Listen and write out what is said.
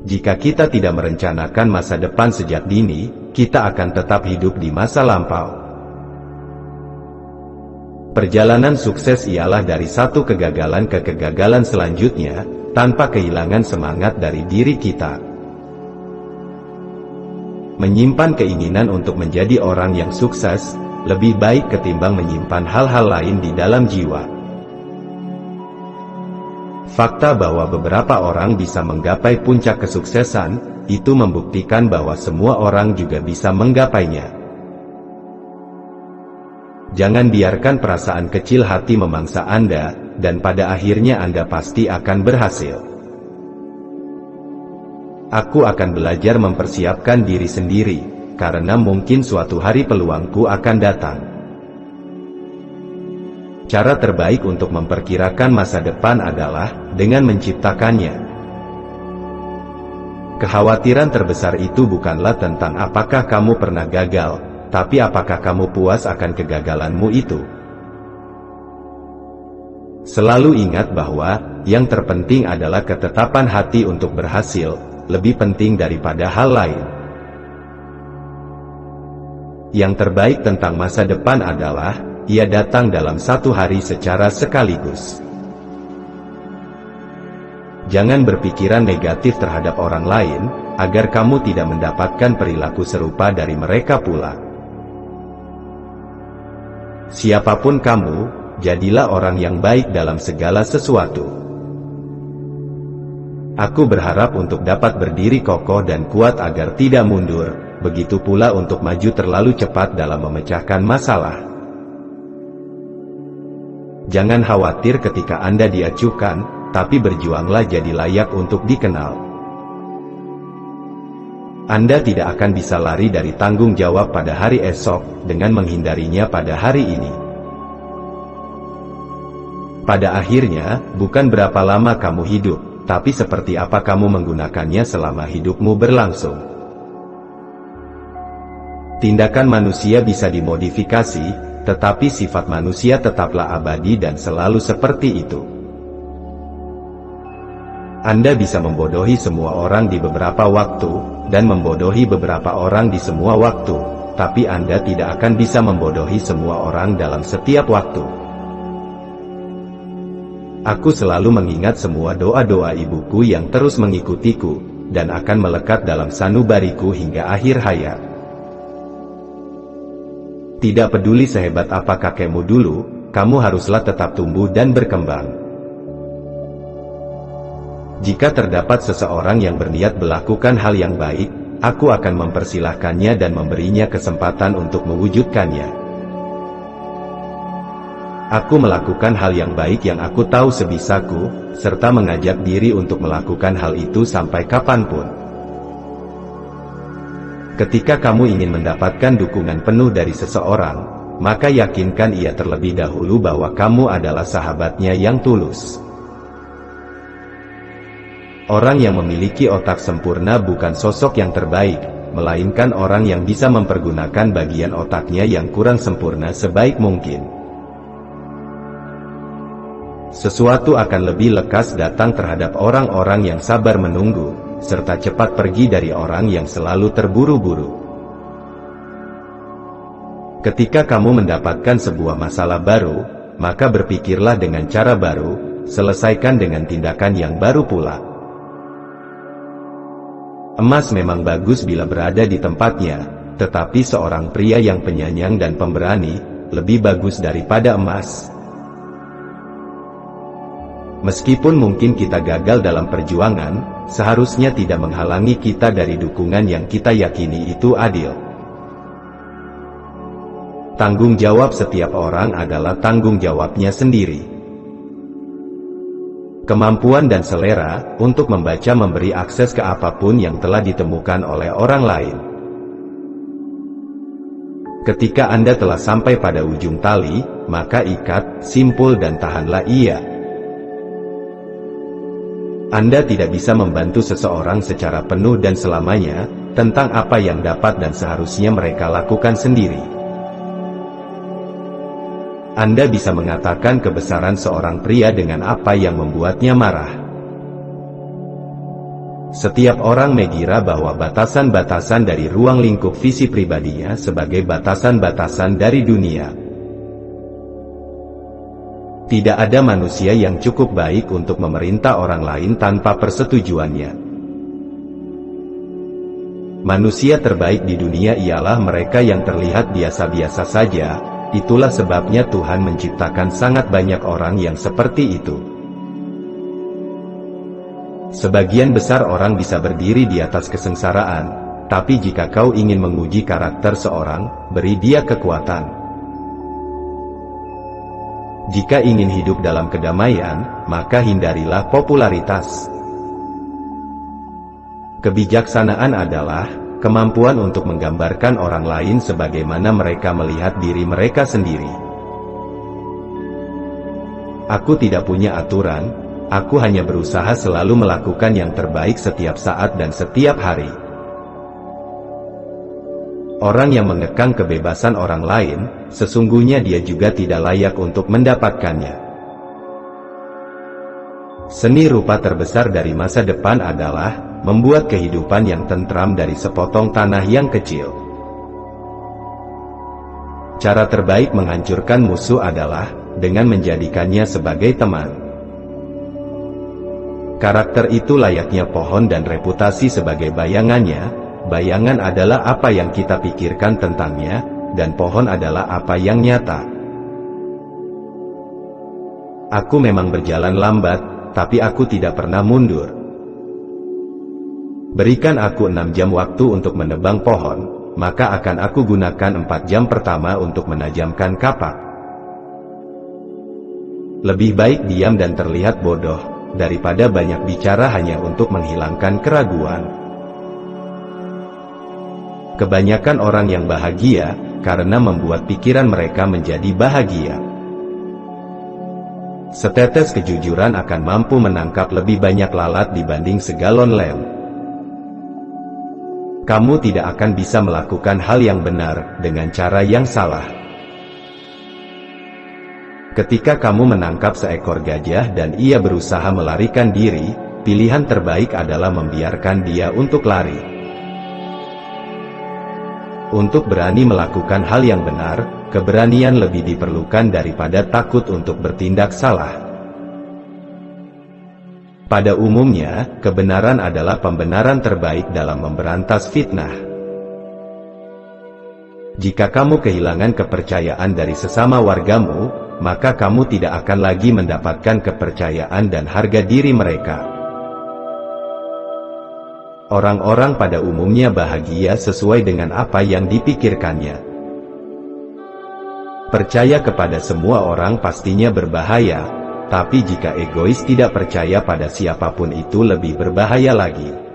Jika kita tidak merencanakan masa depan sejak dini, kita akan tetap hidup di masa lampau. Perjalanan sukses ialah dari satu kegagalan ke kegagalan selanjutnya, tanpa kehilangan semangat dari diri kita. Menyimpan keinginan untuk menjadi orang yang sukses, lebih baik ketimbang menyimpan hal-hal lain di dalam jiwa. Fakta bahwa beberapa orang bisa menggapai puncak kesuksesan, itu membuktikan bahwa semua orang juga bisa menggapainya. Jangan biarkan perasaan kecil hati memangsa Anda, dan pada akhirnya Anda pasti akan berhasil. Aku akan belajar mempersiapkan diri sendiri, karena mungkin suatu hari peluangku akan datang. Cara terbaik untuk memperkirakan masa depan adalah dengan menciptakannya. Kekhawatiran terbesar itu bukanlah tentang apakah kamu pernah gagal, tapi apakah kamu puas akan kegagalanmu itu. Selalu ingat bahwa yang terpenting adalah ketetapan hati untuk berhasil, lebih penting daripada hal lain. Yang terbaik tentang masa depan adalah ia datang dalam satu hari secara sekaligus. Jangan berpikiran negatif terhadap orang lain, agar kamu tidak mendapatkan perilaku serupa dari mereka pula. Siapapun kamu, jadilah orang yang baik dalam segala sesuatu. Aku berharap untuk dapat berdiri kokoh dan kuat agar tidak mundur, begitu pula untuk maju terlalu cepat dalam memecahkan masalah. Jangan khawatir ketika Anda diacuhkan, tapi berjuanglah jadi layak untuk dikenal. Anda tidak akan bisa lari dari tanggung jawab pada hari esok, dengan menghindarinya pada hari ini. Pada akhirnya, bukan berapa lama kamu hidup, tapi seperti apa kamu menggunakannya selama hidupmu berlangsung. Tindakan manusia bisa dimodifikasi, tetapi sifat manusia tetaplah abadi dan selalu seperti itu. Anda bisa membodohi semua orang di beberapa waktu, dan membodohi beberapa orang di semua waktu, tapi Anda tidak akan bisa membodohi semua orang dalam setiap waktu. Aku selalu mengingat semua doa-doa ibuku yang terus mengikutiku, dan akan melekat dalam sanubariku hingga akhir hayat. Tidak peduli sehebat apa kakekmu dulu, kamu haruslah tetap tumbuh dan berkembang. Jika terdapat seseorang yang berniat melakukan hal yang baik, aku akan mempersilahkannya dan memberinya kesempatan untuk mewujudkannya. Aku melakukan hal yang baik yang aku tahu sebisaku, serta mengajak diri untuk melakukan hal itu sampai kapanpun. Ketika kamu ingin mendapatkan dukungan penuh dari seseorang, maka yakinkan ia terlebih dahulu bahwa kamu adalah sahabatnya yang tulus. Orang yang memiliki otak sempurna bukan sosok yang terbaik, melainkan orang yang bisa mempergunakan bagian otaknya yang kurang sempurna sebaik mungkin. Sesuatu akan lebih lekas datang terhadap orang-orang yang sabar menunggu, serta cepat pergi dari orang yang selalu terburu-buru. Ketika kamu mendapatkan sebuah masalah baru, maka berpikirlah dengan cara baru, selesaikan dengan tindakan yang baru pula. Emas memang bagus bila berada di tempatnya, tetapi seorang pria yang penyayang dan pemberani, lebih bagus daripada emas. Meskipun mungkin kita gagal dalam perjuangan, seharusnya tidak menghalangi kita dari dukungan yang kita yakini itu adil. Tanggung jawab setiap orang adalah tanggung jawabnya sendiri. Kemampuan dan selera untuk membaca memberi akses ke apapun yang telah ditemukan oleh orang lain. Ketika Anda telah sampai pada ujung tali, maka ikat, simpul dan tahanlah ia. Anda tidak bisa membantu seseorang secara penuh dan selamanya, tentang apa yang dapat dan seharusnya mereka lakukan sendiri. Anda bisa mengatakan kebesaran seorang pria dengan apa yang membuatnya marah. Setiap orang mengira bahwa batasan-batasan dari ruang lingkup visi pribadinya sebagai batasan-batasan dari dunia. Tidak ada manusia yang cukup baik untuk memerintah orang lain tanpa persetujuannya. Manusia terbaik di dunia ialah mereka yang terlihat biasa-biasa saja. Itulah sebabnya Tuhan menciptakan sangat banyak orang yang seperti itu. Sebagian besar orang bisa berdiri di atas kesengsaraan, tapi jika kau ingin menguji karakter seorang, beri dia kekuatan. Jika ingin hidup dalam kedamaian, maka hindarilah popularitas. Kebijaksanaan adalah kemampuan untuk menggambarkan orang lain sebagaimana mereka melihat diri mereka sendiri. Aku tidak punya aturan, aku hanya berusaha selalu melakukan yang terbaik setiap saat dan setiap hari. Orang yang mengekang kebebasan orang lain, sesungguhnya dia juga tidak layak untuk mendapatkannya. Seni rupa terbesar dari masa depan adalah membuat kehidupan yang tentram dari sepotong tanah yang kecil. Cara terbaik menghancurkan musuh adalah dengan menjadikannya sebagai teman. Karakter itu layaknya pohon dan reputasi sebagai bayangannya. Bayangan adalah apa yang kita pikirkan tentangnya, dan pohon adalah apa yang nyata. Aku memang berjalan lambat, tapi aku tidak pernah mundur. Berikan aku 6 jam waktu untuk menebang pohon, maka akan aku gunakan 4 jam pertama untuk menajamkan kapak. Lebih baik diam dan terlihat bodoh, daripada banyak bicara hanya untuk menghilangkan keraguan. Kebanyakan orang yang bahagia, karena membuat pikiran mereka menjadi bahagia. Setetes kejujuran akan mampu menangkap lebih banyak lalat dibanding segalon lem. Kamu tidak akan bisa melakukan hal yang benar dengan cara yang salah. Ketika kamu menangkap seekor gajah dan ia berusaha melarikan diri, pilihan terbaik adalah membiarkan dia untuk lari. Untuk berani melakukan hal yang benar, keberanian lebih diperlukan daripada takut untuk bertindak salah. Pada umumnya, kebenaran adalah pembenaran terbaik dalam memberantas fitnah. Jika kamu kehilangan kepercayaan dari sesama wargamu, maka kamu tidak akan lagi mendapatkan kepercayaan dan harga diri mereka. Orang-orang pada umumnya bahagia sesuai dengan apa yang dipikirkannya. Percaya kepada semua orang pastinya berbahaya, tapi jika egois tidak percaya pada siapapun itu lebih berbahaya lagi.